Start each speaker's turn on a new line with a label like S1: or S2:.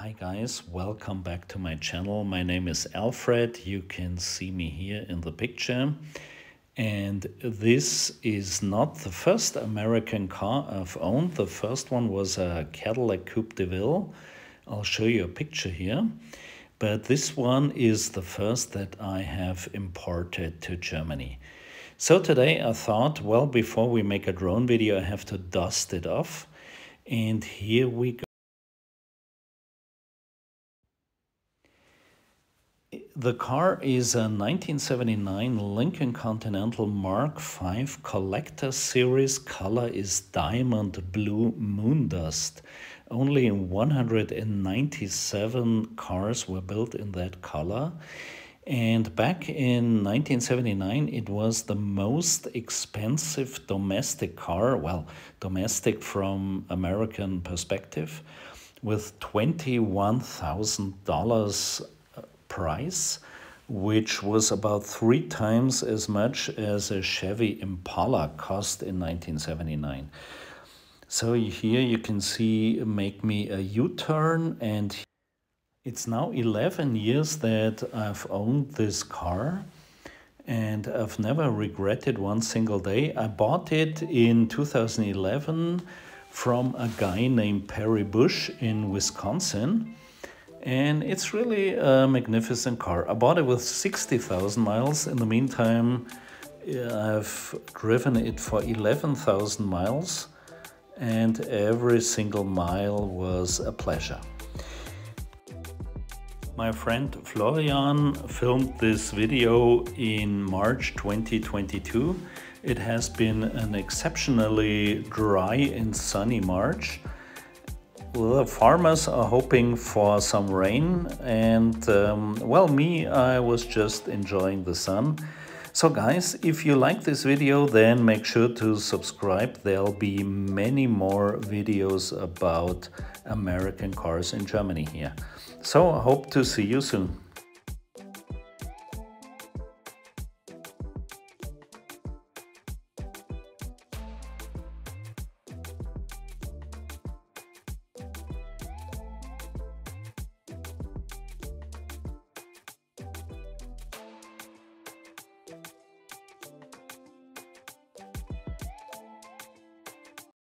S1: Hi guys, welcome back to my channel. My name is Alfred. You can see me here in the picture. And this is not the first American car I've owned. The first one was a Cadillac Coupe de Ville. I'll show you a picture here. But this one is the first that I have imported to Germany. So today I thought, well, before we make a drone video, I have to dust it off. And here we go. The car is a 1979 Lincoln Continental Mark V Collector Series. Color is diamond blue moondust. Only 197 cars were built in that color. And back in 1979, it was the most expensive domestic car, well, domestic from American perspective, with $21,000 price, which was about 3 times as much as a Chevy Impala cost in 1979. So here you can see Make Me a U-Turn, and it's now 11 years that I've owned this car and I've never regretted one single day. I bought it in 2011 from a guy named Perry Bush in Wisconsin. And it's really a magnificent car. I bought it with 60,000 miles. In the meantime, I've driven it for 11,000 miles, and every single mile was a pleasure. My friend Florian filmed this video in March 2022. It has been an exceptionally dry and sunny March. The farmers are hoping for some rain, and well, I was just enjoying the sun. So guys, if you like this video, then make sure to subscribe. There'll be many more videos about American cars in Germany here. So I hope to see you soon.